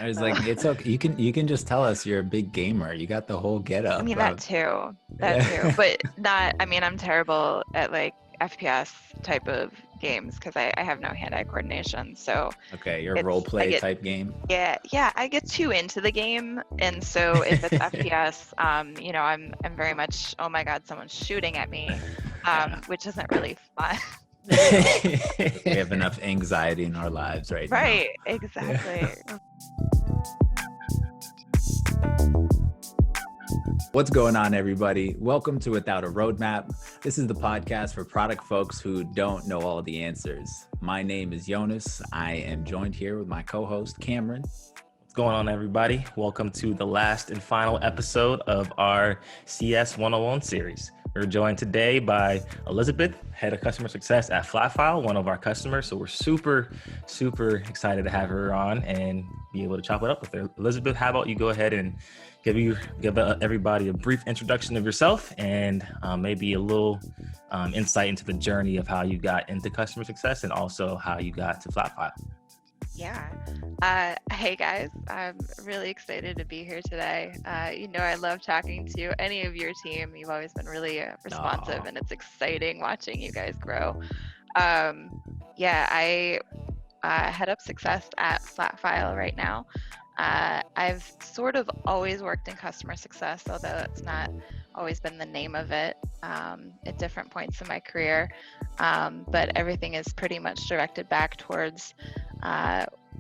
I was like, Uh, it's okay. You can just tell us you're a big gamer. You got the whole get I up. mean, that too, Yeah. but not, I mean, I'm terrible at like FPS type of games because I have no hand-eye coordination. So Okay, your role it's, I play get, type game. yeah, I get too into the game. And so if it's FPS, I'm very much, oh my God, someone's shooting at me, Yeah. which isn't really fun. We have enough anxiety in our lives right now. Right, Yeah. exactly. What's going on, everybody? Welcome to Without a Roadmap. This is the podcast for product folks who don't know all the answers. My name is Jonas. I am joined here with my co-host, Cameron. What's going on, everybody? Welcome to the last and final episode of our CS 101 series. We're joined today by Elizabeth, Head of Customer Success at FlatFile, one of our customers. So we're super excited to have her on and be able to chop it up with her. Elizabeth, how about you go ahead and give everybody a brief introduction of yourself and maybe a little insight into the journey of how you got into customer success and also how you got to FlatFile. Yeah. Hey guys, I'm really excited to be here today. I love talking to any of your team. You've always been really responsive, Aw. and it's exciting watching you guys grow. Um, I head up success at FlatFile right now. I've sort of always worked in customer success, although it's not always been the name of it at different points in my career. But everything is pretty much directed back towards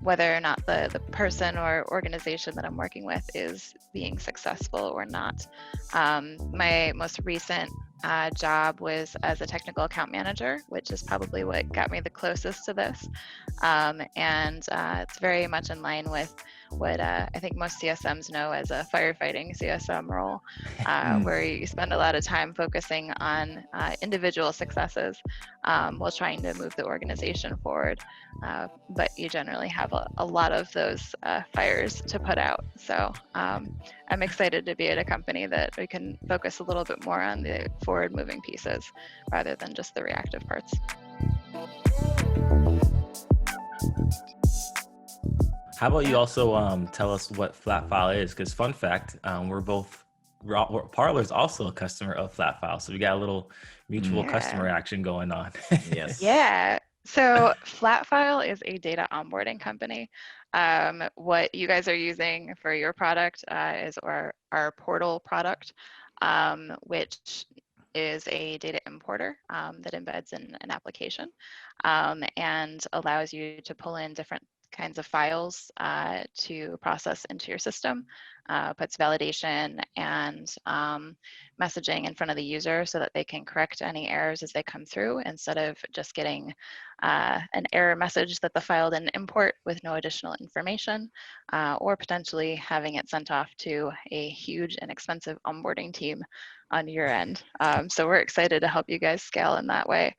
whether or not the person or organization that I'm working with is being successful or not. My most recent job was as a technical account manager, which is probably what got me the closest to this. It's very much in line with what I think most CSMs know as a firefighting CSM role, where you spend a lot of time focusing on individual successes while trying to move the organization forward. But you generally have a lot of those fires to put out. So I'm excited to be at a company that we can focus a little bit more on the forward moving pieces rather than just the reactive parts. How about you also tell us what FlatFile is? Because fun fact, Parlor's also a customer of FlatFile, so we got a little mutual Yeah. customer action going on. Yes. Yeah. So FlatFile is a data onboarding company. What you guys are using for your product is our portal product, which is a data importer that embeds in an application and allows you to pull in different kinds of files to process into your system, puts validation and messaging in front of the user so that they can correct any errors as they come through instead of just getting an error message that the file didn't import with no additional information, or potentially having it sent off to a huge and expensive onboarding team on your end. So we're excited to help you guys scale in that way.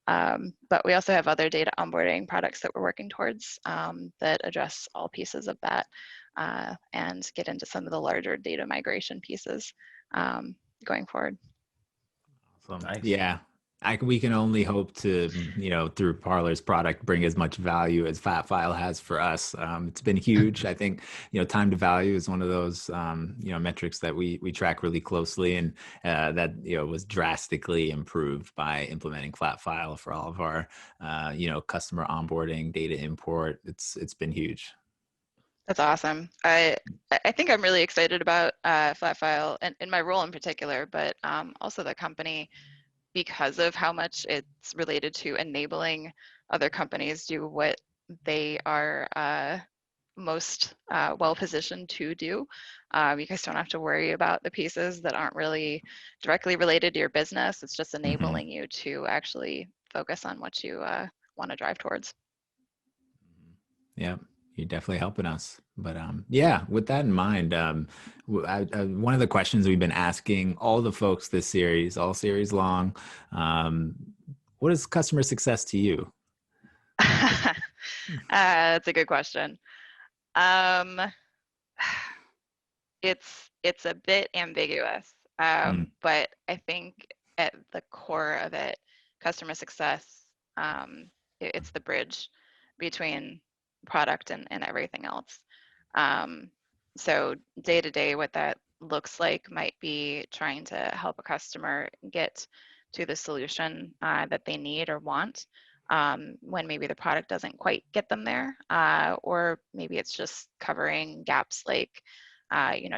But we also have other data onboarding products that we're working towards that address all pieces of that and get into some of the larger data migration pieces going forward. Awesome. Nice. Yeah. We can only hope to, through Parlor's product, bring as much value as FlatFile has for us. It's been huge. I think, time to value is one of those, metrics that we track really closely, and that, was drastically improved by implementing FlatFile for all of our, customer onboarding, data import. It's been huge. That's awesome. I think I'm really excited about FlatFile and in my role in particular, but also the company because of how much it's related to enabling other companies do what they are most well positioned to do. You guys don't have to worry about the pieces that aren't really directly related to your business. It's just Mhm. enabling you to actually focus on what you want to drive towards. Yeah, you're definitely helping us. But yeah, with that in mind, one of the questions we've been asking all the folks this series, all series long, um, what is customer success to you? That's a good question. Um, it's a bit ambiguous, Mm. but I think at the core of it, customer success, it's the bridge between product and everything else. So day to day, what that looks like might be trying to help a customer get to the solution that they need or want, when maybe the product doesn't quite get them there, or maybe it's just covering gaps like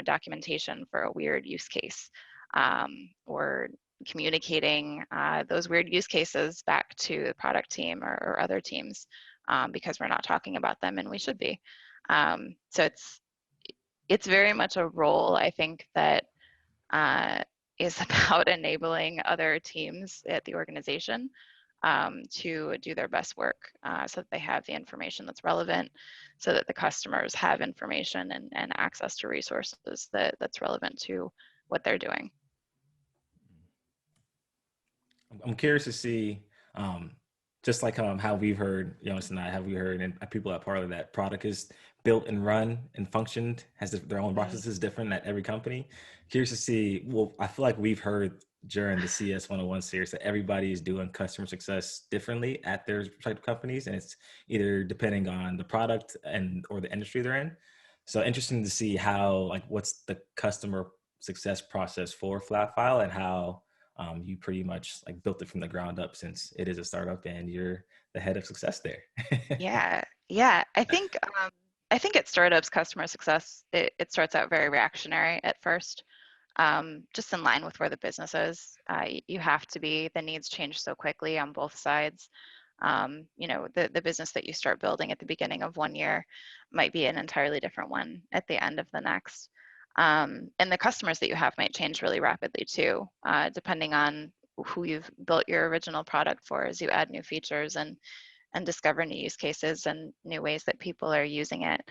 documentation for a weird use case, or communicating those weird use cases back to the product team or other teams, because we're not talking about them and we should be. So it's very much a role, I think, that uh, is about enabling other teams at the organization to do their best work, so that they have the information that's relevant, so that the customers have information and access to resources that's relevant to what they're doing. I'm curious to see, just like how we've heard, Jonas and I, have we heard, and people at Parlor, that product is built and run and functioned, has their own processes different at every company. Curious to see, well, I feel like we've heard during the CS 101 series that everybody is doing customer success differently at their respective companies, and it's either depending on the product or the industry they're in. So interesting to see how, like, what's the customer success process for FlatFile, and how you pretty much like built it from the ground up, since it is a startup and you're the head of success there. Yeah. I think at startups, customer success, it starts out very reactionary at first, just in line with where the business is. You have to be. The needs change so quickly on both sides. The business that you start building at the beginning of one year might be an entirely different one at the end of the next. And the customers that you have might change really rapidly too, depending on who you've built your original product for, as you add new features and discover new use cases and new ways that people are using it.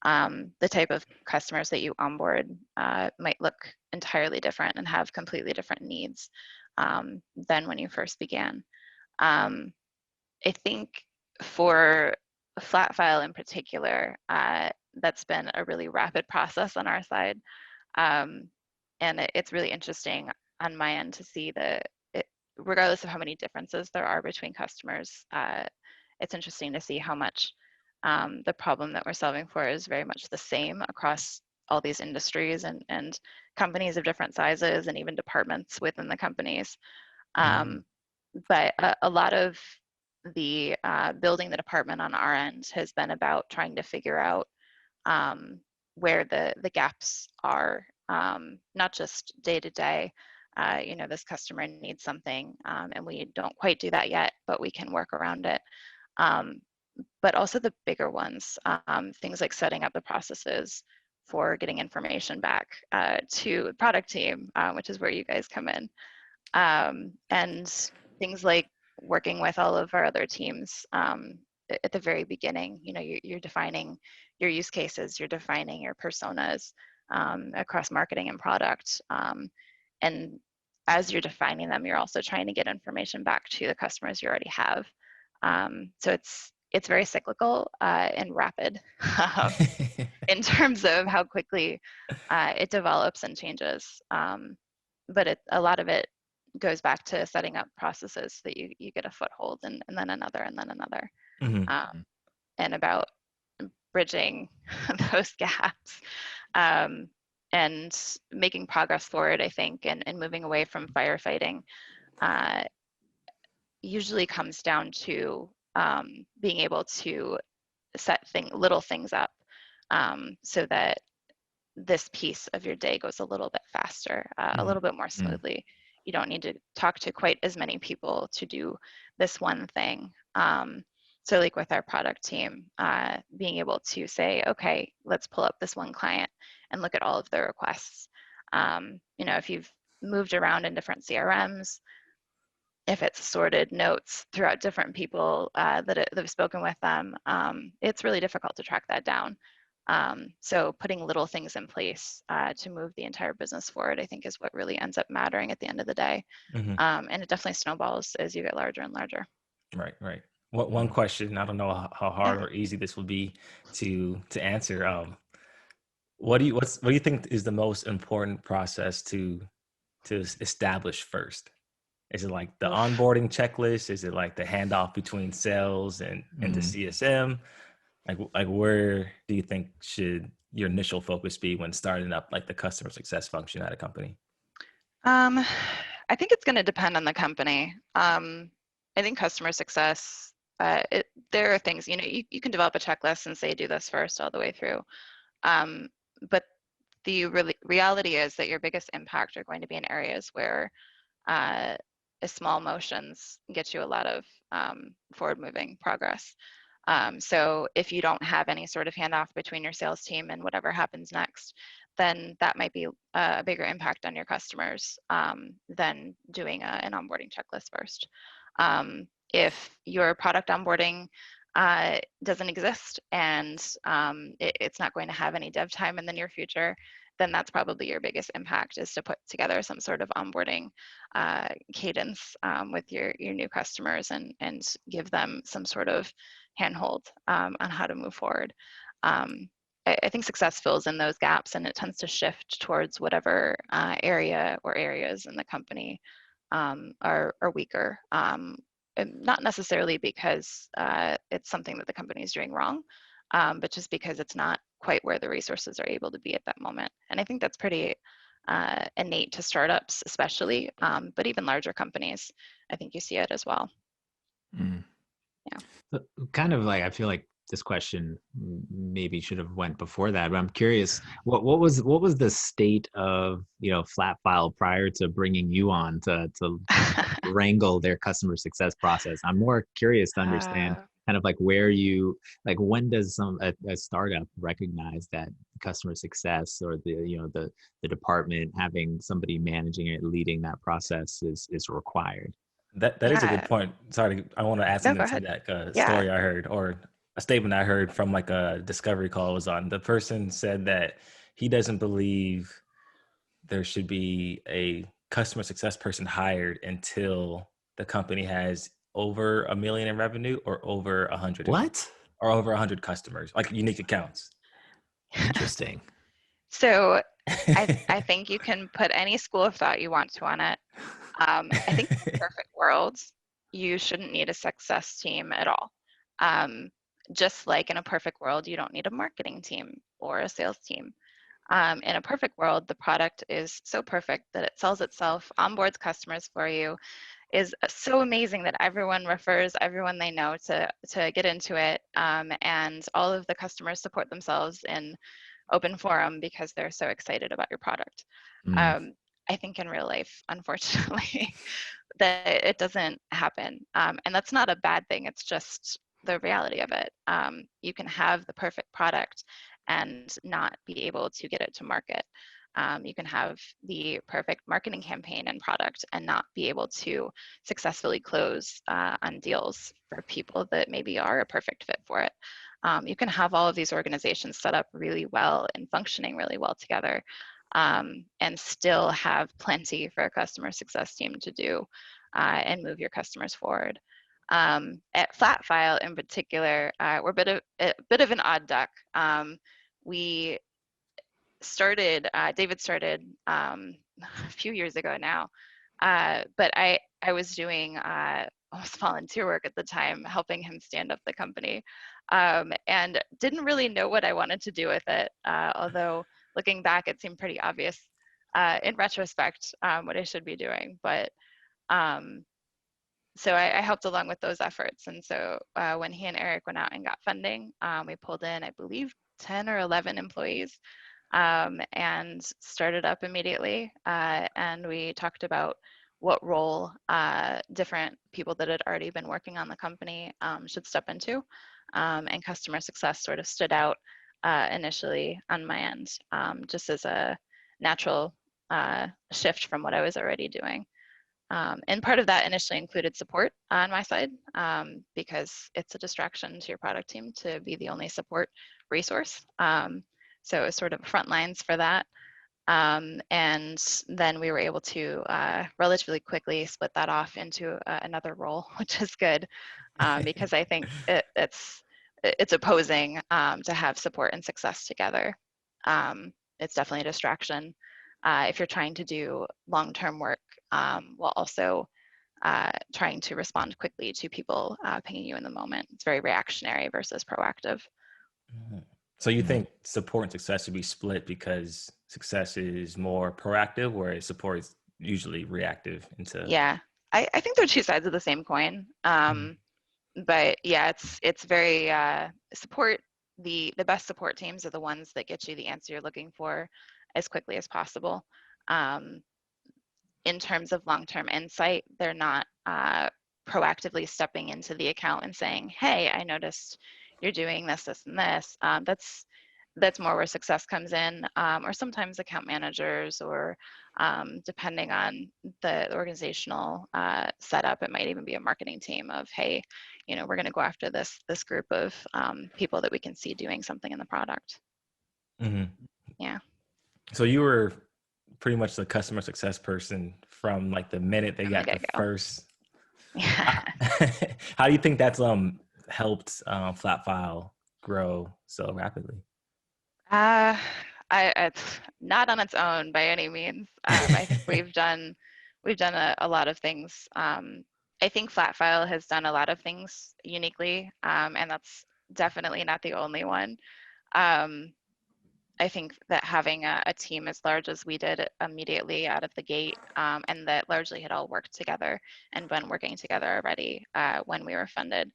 The type of customers that you onboard might look entirely different and have completely different needs than when you first began. I think for FlatFile in particular, that's been a really rapid process on our side. And it's really interesting on my end to see regardless of how many differences there are between customers, it's interesting to see how much the problem that we're solving for is very much the same across all these industries and companies of different sizes and even departments within the companies. But a lot of the building the department on our end has been about trying to figure out where the gaps are, not just day to day. This customer needs something and we don't quite do that yet, but we can work around it. But also the bigger ones, things like setting up the processes for getting information back to the product team, which is where you guys come in. And things like working with all of our other teams at the very beginning. You're defining your use cases, you're defining your personas across marketing and product. And as you're defining them, you're also trying to get information back to the customers you already have. So it's very cyclical and rapid in terms of how quickly it develops and changes. But a lot of it goes back to setting up processes so that you get a foothold, and then another, and then another, and about bridging those gaps and making progress forward, I think, and moving away from firefighting usually comes down to being able to set little things up so that this piece of your day goes a little bit faster, a little bit more smoothly. You don't need to talk to quite as many people to do this one thing. So like with our product team, being able to say, okay, let's pull up this one client and look at all of their requests. If you've moved around in different CRMs, if it's sorted notes throughout different people that have spoken with them, it's really difficult to track that down. So putting little things in place to move the entire business forward, I think, is what really ends up mattering at the end of the day. And it definitely snowballs as you get larger and larger. Right. One question, I don't know how hard or easy this would be to answer. What do you think is the most important process to establish first? Is it like the onboarding checklist? Is it like the handoff between sales and the CSM? Like where do you think should your initial focus be when starting up like the customer success function at a company? I think it's going to depend on the company. I think customer success, there are things, you can develop a checklist and say do this first all the way through. But the reality is that your biggest impact are going to be in areas where small motions get you a lot of forward moving progress. So if you don't have any sort of handoff between your sales team and whatever happens next, then that might be a bigger impact on your customers than doing an onboarding checklist first. If your product onboarding doesn't exist and it's not going to have any dev time in the near future, then that's probably your biggest impact, is to put together some sort of onboarding cadence with your new customers and give them some sort of handhold on how to move forward. I think success fills in those gaps, and it tends to shift towards whatever area or areas in the company are weaker. Not necessarily because it's something that the company is doing wrong, but just because it's not quite where the resources are able to be at that moment. And I think that's pretty innate to startups, especially, but even larger companies, I think you see it as well. Mm. Yeah. So kind of like, I feel like this question maybe should have went before that, but I'm curious, what was the state of, FlatFile prior to bringing you on to wrangle their customer success process? I'm more curious to understand kind of like where you, like, when does a startup recognize that customer success or the department having somebody managing it, leading that process is required? That is a good point. Sorry, I want to add No, go something to ahead. that Yeah. story I heard, or a statement I heard from like a discovery call I was on. The person said that he doesn't believe there should be a customer success person hired until the company has over $1 million in revenue or over 100 What? or over 100 customers, like unique accounts. Interesting. So I think you can put any school of thought you want to on it. I think in a perfect world, you shouldn't need a success team at all. Just like in a perfect world, you don't need a marketing team or a sales team. In a perfect world, the product is so perfect that it sells itself, onboards customers for you, is so amazing that everyone refers everyone they know to get into it, and all of the customers support themselves in open forum because they're so excited about your product. I think in real life, unfortunately, that it doesn't happen. And that's not a bad thing. It's just the reality of it. You can have the perfect product and not be able to get it to market. You can have the perfect marketing campaign and product and not be able to successfully close on deals for people that maybe are a perfect fit for it. You can have all of these organizations set up really well and functioning really well together, and still have plenty for a customer success team to do and move your customers forward. At FlatFile in particular, we're a bit of an odd duck. We started, David started a few years ago now, but I was doing almost volunteer work at the time, helping him stand up the company, and didn't really know what I wanted to do with it, although looking back, it seemed pretty obvious in retrospect what I should be doing. But so I helped along with those efforts. And so when he and Eric went out and got funding, we pulled in, I believe, 10 or 11 employees, and started up immediately. And we talked about what role different people that had already been working on the company should step into. And customer success sort of stood out initially on my end, just as a natural shift from what I was already doing. And part of that initially included support on my side, because it's a distraction to your product team to be the only support resource. So it was sort of front lines for that. And then we were able to relatively quickly split that off into another role, which is good, because I think it's opposing to have support and success together. It's definitely a distraction if you're trying to do long-term work while also trying to respond quickly to people pinging you in the moment. It's very reactionary versus proactive. So you think support and success should be split because success is more proactive, whereas support is usually reactive into. Yeah, I think they're two sides of the same coin. But yeah, it's very support. The best support teams are the ones that get you the answer you're looking for as quickly as possible. Um, in terms of long-term insight, they're not proactively stepping into the account and saying, "Hey, I noticed you're doing this, this, and this." That's more where success comes in, or sometimes account managers, or depending on the organizational setup, it might even be a marketing team of, "Hey, we're going to go after this group of people that we can see doing something in the product." Mm-hmm. Yeah. So you were pretty much the customer success person from like the minute they From the got the get-go. first. Yeah. How do you think that's helped FlatFile grow so rapidly? Uh, it's not on its own by any means. I think we've done a lot of things. I think FlatFile has done a lot of things uniquely, and that's definitely not the only one. Um, I think that having a team as large as we did immediately out of the gate, and that largely had all worked together and been working together already when we were funded,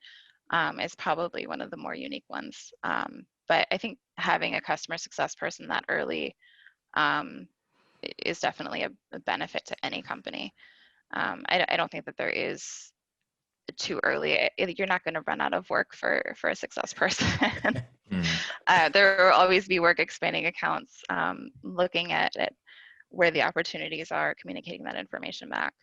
is probably one of the more unique ones. But I think having a customer success person that early um, is definitely a benefit to any company. I don't think that there is too early. You're not going to run out of work for a success person. There will always be work expanding accounts, looking at it, where the opportunities are, communicating that information back.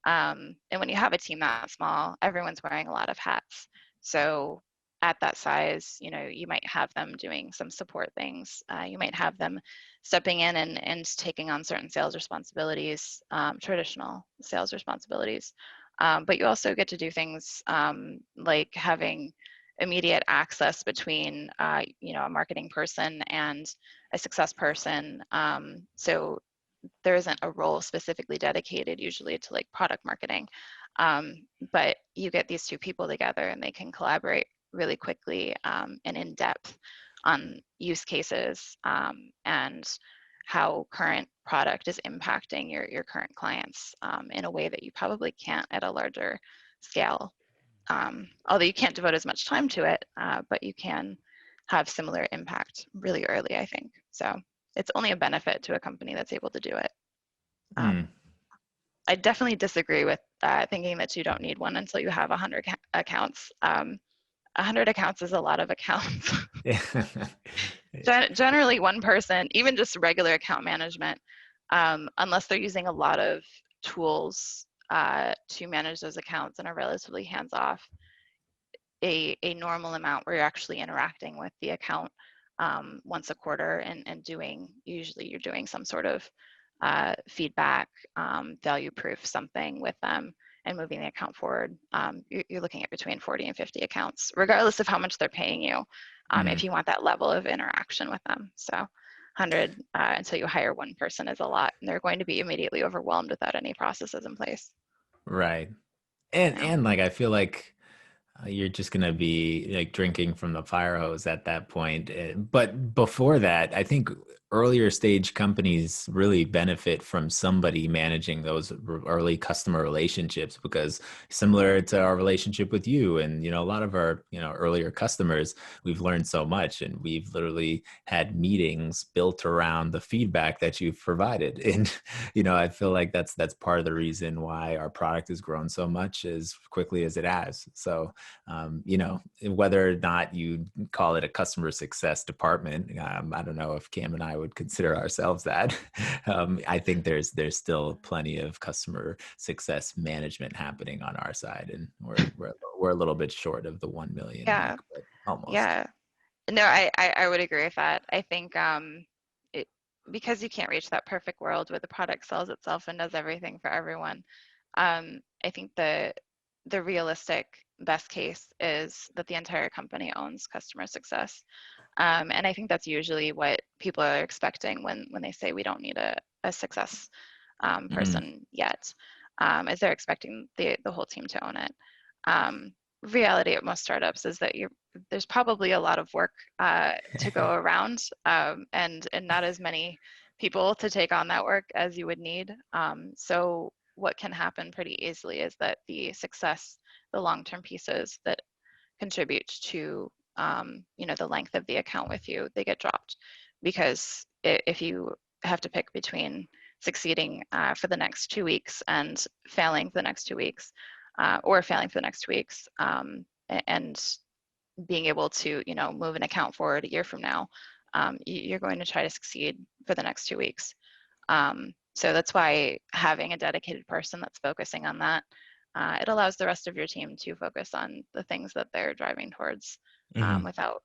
And when you have a team that small, everyone's wearing a lot of hats. So at that size, you might have them doing some support things. You might have them stepping in and taking on certain sales responsibilities, traditional sales responsibilities. But you also get to do things like having immediate access between a marketing person and a success person. So there isn't a role specifically dedicated usually to like product marketing, but you get these two people together and they can collaborate really quickly and in depth on use cases and how current product is impacting your current clients in a way that you probably can't at a larger scale. Although you can't devote as much time to it, but you can have similar impact really early, I think. So it's only a benefit to a company that's able to do it. I definitely disagree with thinking that you don't need one until you have 100 accounts. 100 accounts is a lot of accounts. Generally, one person, even just regular account management, unless they're using a lot of tools to manage those accounts and are relatively hands-off, a normal amount where you're actually interacting with the account once a quarter and usually you're doing some sort of feedback, value proof, something with them and moving the account forward. You're looking at between 40 and 50 accounts, regardless of how much they're paying you, if you want that level of interaction with them. So 100 until you hire one person is a lot, and they're going to be immediately overwhelmed without any processes in place. Right. And like, I feel like you're just going to be like drinking from the fire hose at that point. But before that, I think earlier stage companies really benefit from somebody managing those early customer relationships, because similar to our relationship with you and, a lot of our, earlier customers, we've learned so much, and we've literally had meetings built around the feedback that you've provided. And, I feel like that's part of the reason why our product has grown so much as quickly as it has. So, whether or not you call it a customer success department, I don't know if Cam and I would consider ourselves that. I think there's still plenty of customer success management happening on our side, and we're a little bit short of the 1 million mark, but almost. Yeah. No, I would agree with that. I think because you can't reach that perfect world where the product sells itself and does everything for everyone. I think the realistic best case is that the entire company owns customer success. And I think that's usually what people are expecting when they say we don't need a success person yet, is they're expecting the whole team to own it. reality at most startups is that there's probably a lot of work to go around, and not as many people to take on that work as you would need. So what can happen pretty easily is that the long-term pieces that contribute to the length of the account with you, they get dropped, because if you have to pick between succeeding for the next 2 weeks and failing for the next 2 weeks, or failing for the next 2 weeks, and being able to move an account forward a year from now, you're going to try to succeed for the next 2 weeks. So that's why having a dedicated person that's focusing on that, it allows the rest of your team to focus on the things that they're driving towards, Mm-hmm. without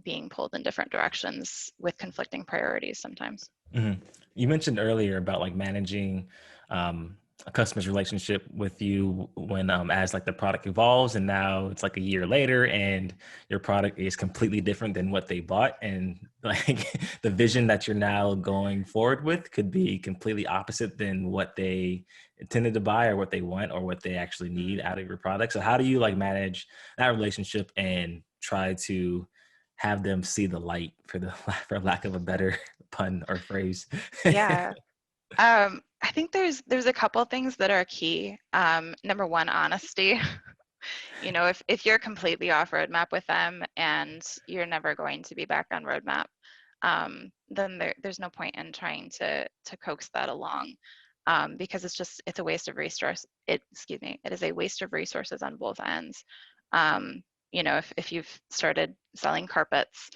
being pulled in different directions with conflicting priorities sometimes. Mm-hmm. You mentioned earlier about like managing a customer's relationship with you when as like the product evolves, and now it's like a year later and your product is completely different than what they bought, and like the vision that you're now going forward with could be completely opposite than what they intended to buy or what they want or what they actually need out of your product. So how do you like manage that relationship and try to have them see the light, for lack of a better pun or phrase? Yeah. I think there's a couple things that are key. Number one, honesty. If you're completely off roadmap with them and you're never going to be back on roadmap, then there's no point in trying to coax that along, because it's a waste of resource. It is a waste of resources on both ends. If you've started selling carpets,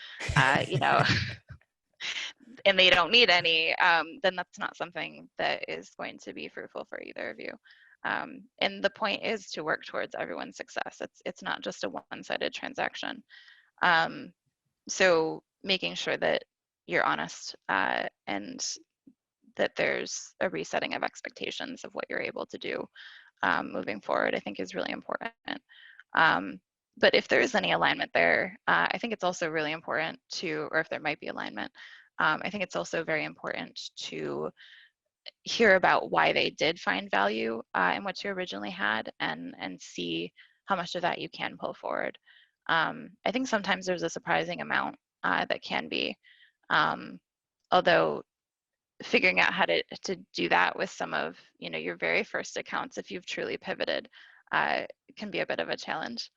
and they don't need any, then that's not something that is going to be fruitful for either of you. And the point is to work towards everyone's success. It's not just a one-sided transaction. So making sure that you're honest, and that there's a resetting of expectations of what you're able to do moving forward, I think is really important. But if there is any alignment there, I think it's also really important or if there might be alignment, I think it's also very important to hear about why they did find value in what you originally had, and see how much of that you can pull forward. I think sometimes there's a surprising amount that can be, although figuring out how to do that with some of your very first accounts, if you've truly pivoted, can be a bit of a challenge,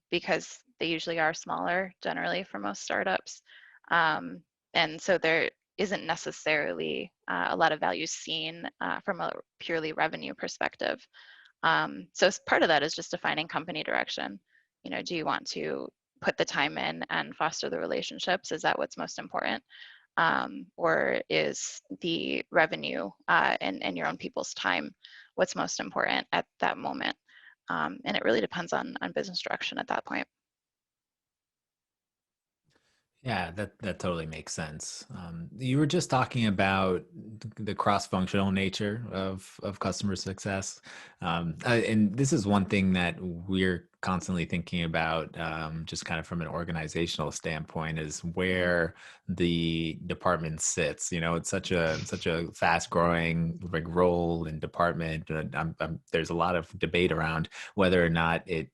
because they usually are smaller generally for most startups. And so there isn't necessarily a lot of value seen from a purely revenue perspective. So part of that is just defining company direction. Do you want to put the time in and foster the relationships? Is that what's most important? Or is the revenue and your own people's time what's most important at that moment? And it really depends on business direction at that point. Yeah, that totally makes sense. You were just talking about the cross-functional nature of customer success, and this is one thing that we're constantly thinking about, just kind of from an organizational standpoint, is where the department sits. It's such a fast-growing like role and department. There's a lot of debate around whether or not it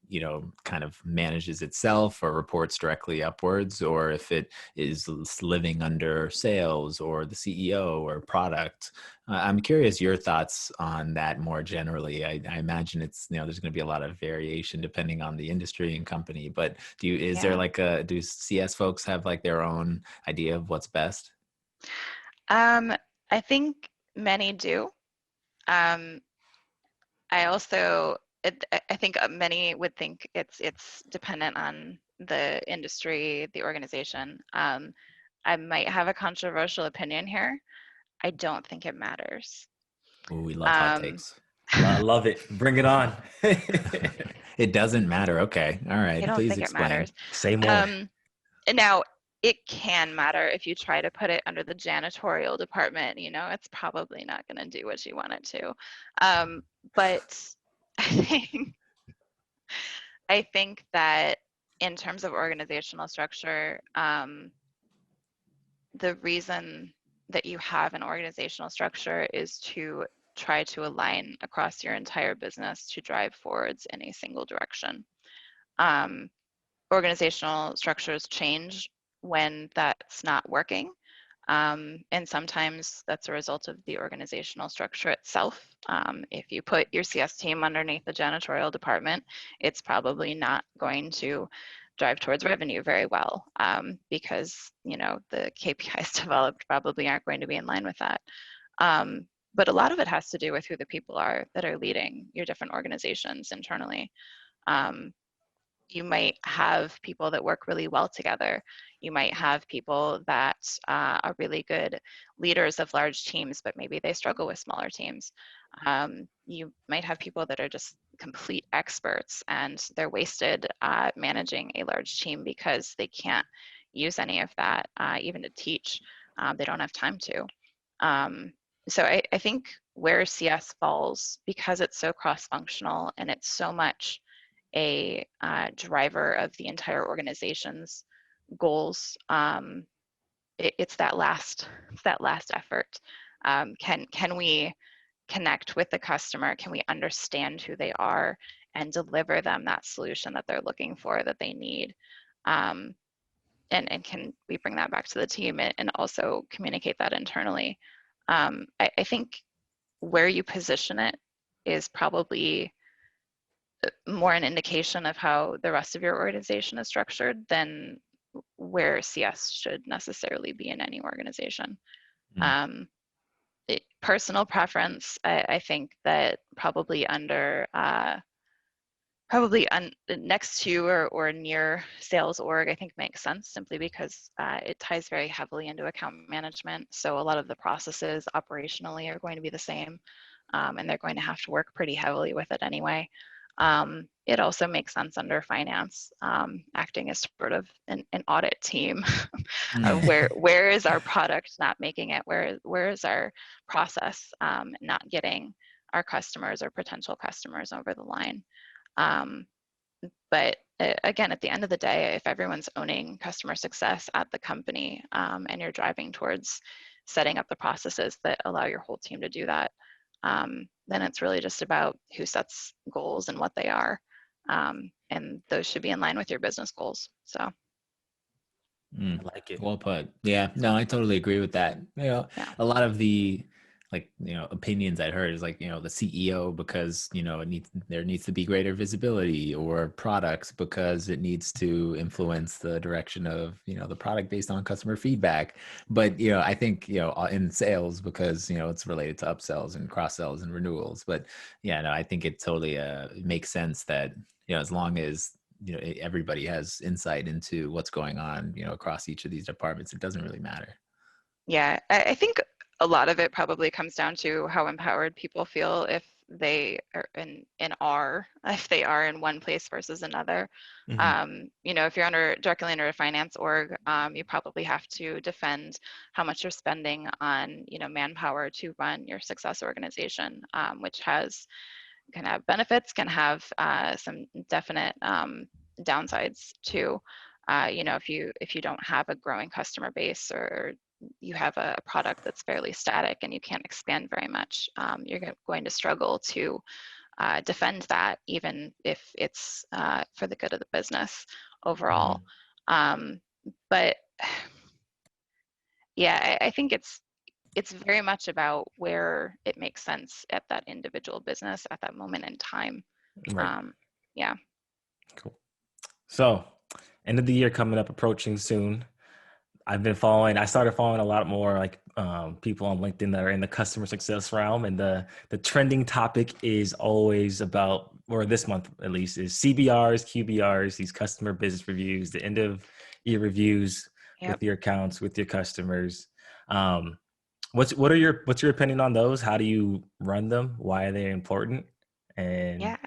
kind of manages itself or reports directly upwards, or if it is living under sales or the CEO or product. I'm curious your thoughts on that more generally. I imagine it's there's going to be a lot of variation depending on the industry and company. But is there like do CS folks have like their own idea of what's best? I think many do. I think many would think it's dependent on the industry, the organization. I might have a controversial opinion here. I don't think it matters. Ooh, we love hot takes. I love it. Bring it on. It doesn't matter. Okay. All right. I don't Please think explain. it matters. Say more. Now, it can matter if you try to put it under the janitorial department. It's probably not going to do what you want it to. But I think that in terms of organizational structure, the reason that you have an organizational structure is to try to align across your entire business to drive forwards in a single direction. Organizational structures change when that's not working. And sometimes that's a result of the organizational structure itself. If you put your CS team underneath the janitorial department, it's probably not going to drive towards revenue very well, because the KPIs developed probably aren't going to be in line with that. But a lot of it has to do with who the people are that are leading your different organizations internally. You might have people that work really well together. You might have people that are really good leaders of large teams, but maybe they struggle with smaller teams. You might have people that are just complete experts and they're wasted managing a large team because they can't use any of that, even to teach. They don't have time to. So I think where CS falls, because it's so cross-functional and it's so much a driver of the entire organization's goals, it's that last effort. Can we connect with the customer? Can we understand who they are and deliver them that solution that they're looking for, that they need? And can we bring that back to the team and also communicate that internally? I think where you position it is probably more an indication of how the rest of your organization is structured than where CS should necessarily be in any organization. Personal preference, I think that probably next to or near sales org, I think makes sense, simply because it ties very heavily into account management. So a lot of the processes operationally are going to be the same, and they're going to have to work pretty heavily with it anyway. It also makes sense under finance, acting as sort of an audit team of where is our product not making it, where is our process not getting our customers or potential customers over the line. But again, at the end of the day, if everyone's owning customer success at the company, and you're driving towards setting up the processes that allow your whole team to do that, then it's really just about who sets goals and what they are. And those should be in line with your business goals. So. I like it. Well put. Yeah, no, I totally agree with that. Yeah. A lot of the opinions I'd heard is the CEO because there needs to be greater visibility, or products because it needs to influence the direction of the product based on customer feedback. But I think in sales, because it's related to upsells and cross sells and renewals. But yeah, no, I think it totally makes sense that as long as everybody has insight into what's going on across each of these departments, it doesn't really matter. Yeah, I think a lot of it probably comes down to how empowered people feel if they are if they are in one place versus another. If you're directly under a finance org, you probably have to defend how much you're spending on manpower to run your success organization, which can have benefits, can have some definite downsides too. If you don't have a growing customer base, or you have a product that's fairly static and you can't expand very much, you're going to struggle to defend that, even if it's for the good of the business overall. But yeah, I think it's very much about where it makes sense at that individual business at that moment in time. Right. Yeah. Cool. So, end of the year coming up, approaching soon. I started following a lot more people on LinkedIn that are in the customer success realm, and the trending topic is always about, or this month at least, is CBRs, QBRs, these customer business reviews, the end of year reviews with your accounts, with your customers. What's your opinion on those? How do you run them? Why are they important? And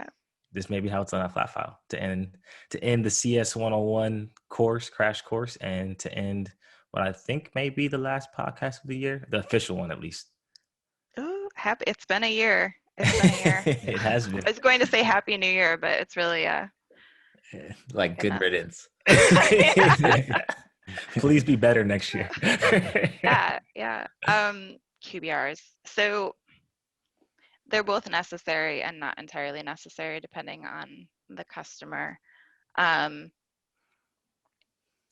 this may be how it's on a FlatFile to end the CS 101 crash course, and to end what I think may be the last podcast of the year, the official one at least. Oh, it's been a year. It's been a year. It has been. I was going to say Happy New Year, but it's really good riddance. Please be better next year. Yeah. QBRs. So they're both necessary and not entirely necessary, depending on the customer. Um,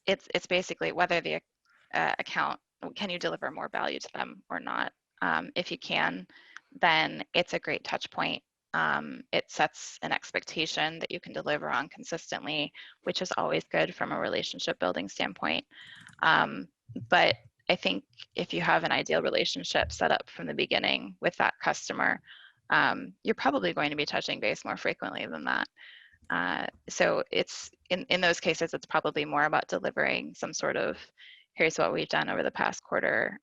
it's basically whether the account, can you deliver more value to them or not? If you can, then it's a great touch point. It sets an expectation that you can deliver on consistently, which is always good from a relationship building standpoint. But I think if you have an ideal relationship set up from the beginning with that customer, you're probably going to be touching base more frequently than that. So it's in those cases, it's probably more about delivering some sort of, here's what we've done over the past quarter,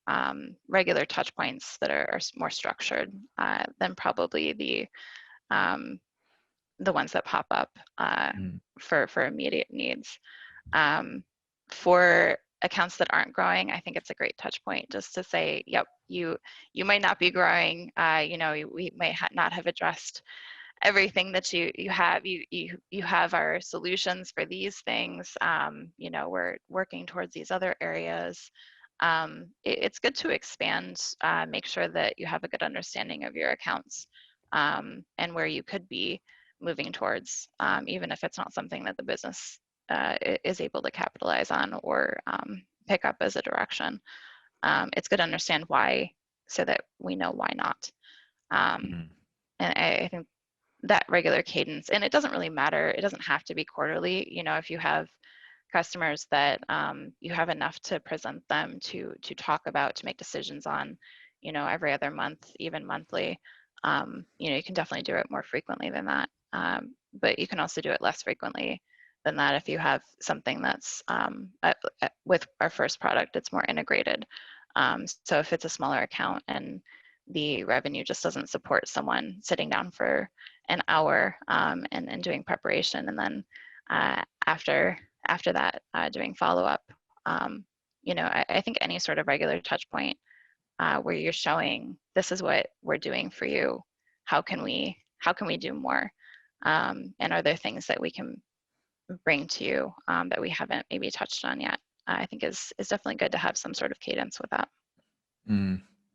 regular touch points that are more structured than probably the ones that pop up for immediate needs. For accounts that aren't growing, I think it's a great touch point just to say, yep, you might not be growing. We might not have addressed everything that you have. You have our solutions for these things. We're working towards these other areas. It's good to expand, make sure that you have a good understanding of your accounts and where you could be moving towards, even if it's not something that the business is able to capitalize on or pick up as a direction. It's good to understand why so that we know why not. And I think that regular cadence, and it doesn't really matter, it doesn't have to be quarterly. If you have customers that you have enough to present them to talk about, to make decisions on, every other month, even monthly, you can definitely do it more frequently than that. But you can also do it less frequently than that if you have something that's with our first product, it's more integrated. So if it's a smaller account and the revenue just doesn't support someone sitting down for an hour and doing preparation, and then after that doing follow-up, I think any sort of regular touch point where you're showing, this is what we're doing for you, how can we do more, and are there things that we can bring to you that we haven't maybe touched on yet, I think is definitely good to have some sort of cadence with that.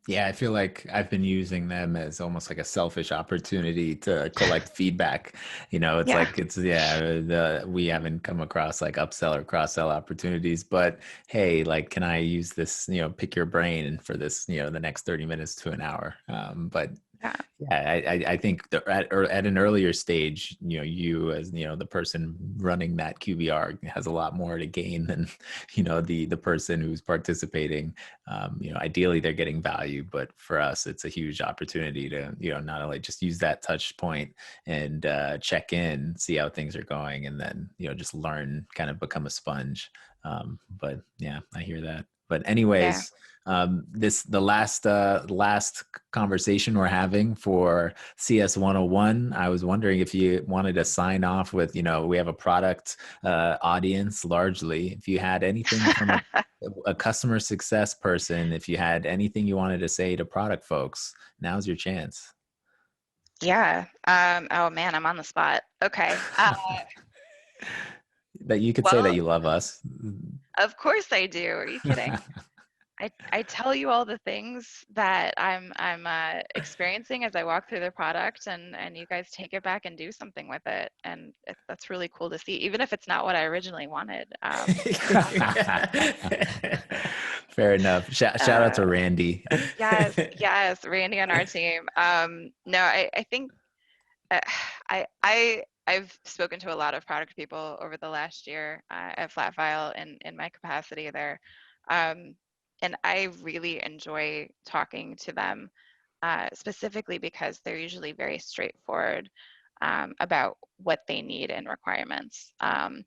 Yeah, I feel like I've been using them as almost like a selfish opportunity to collect feedback. It's Yeah. like we haven't come across like upsell or cross-sell opportunities, but hey, like, can I use this, pick your brain for this, the next 30 minutes to an hour. But yeah, I think at an earlier stage, you as, the person running that QBR has a lot more to gain than, the person who's participating. Ideally they're getting value, but for us, it's a huge opportunity to, not only just use that touch point and check in, see how things are going, and then, just learn, kind of become a sponge. But yeah, I hear that. But anyways, the last conversation we're having for CS 101, I was wondering if you wanted to sign off with, we have a product audience largely. If you had anything from a customer success person, if you had anything you wanted to say to product folks, now's your chance. Yeah. Oh man, I'm on the spot. Okay. That you could say that you love us. Of course I do. Are you kidding? I tell you all the things that I'm experiencing as I walk through the product, and you guys take it back and do something with it, and that's really cool to see, even if it's not what I originally wanted. Fair enough. Shout out to Randy. Yes, Randy on our team. No, I think I've spoken to a lot of product people over the last year at FlatFile in my capacity there. And I really enjoy talking to them, specifically because they're usually very straightforward about what they need and requirements. And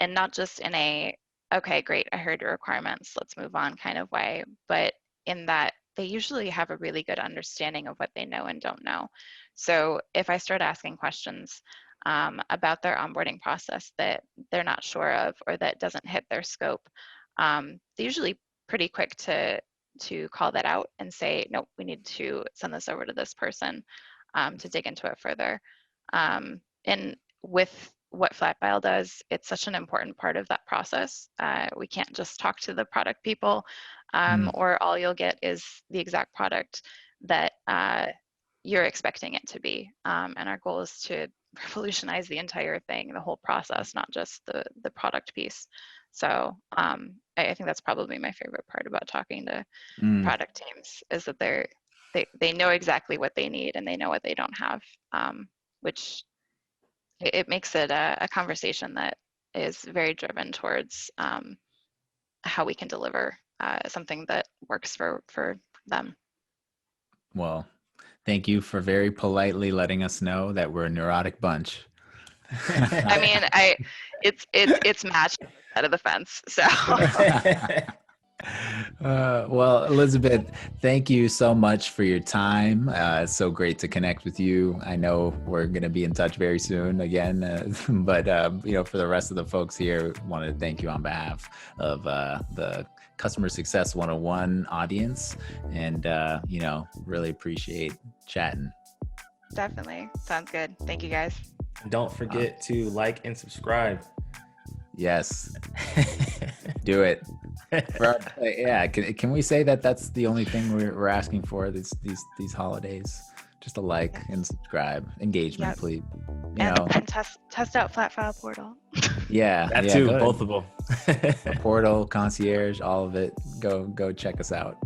not just in a, okay, great, I heard your requirements, let's move on kind of way, but in that they usually have a really good understanding of what they know and don't know. So if I start asking questions about their onboarding process that they're not sure of or that doesn't hit their scope, they're usually pretty quick to call that out and say, nope, we need to send this over to this person to dig into it further. And with what FlatFile does, it's such an important part of that process. We can't just talk to the product people, or all you'll get is the exact product that you're expecting it to be. And our goal is to revolutionize the entire thing, the whole process, not just the product piece. So I think that's probably my favorite part about talking to product teams, is that they know exactly what they need and they know what they don't have, which it makes it a conversation that is very driven towards how we can deliver something that works for them. Well, thank you for very politely letting us know that we're a neurotic bunch. I mean, it's matched out of the fence. So. Well, Elizabeth, thank you so much for your time. It's so great to connect with you. I know we're going to be in touch very soon again, but for the rest of the folks here, I want to thank you on behalf of the Customer Success 101 audience, and really appreciate chatting. Definitely. Sounds good. Thank you, guys. Don't forget to like and subscribe. Yes. Do it. Yeah. Can we say that that's the only thing we're asking for these holidays? Just a like and subscribe. Engagement, please. And test out FlatFile portal. Yeah. That too. Both of them. Portal, concierge, all of it. Go check us out.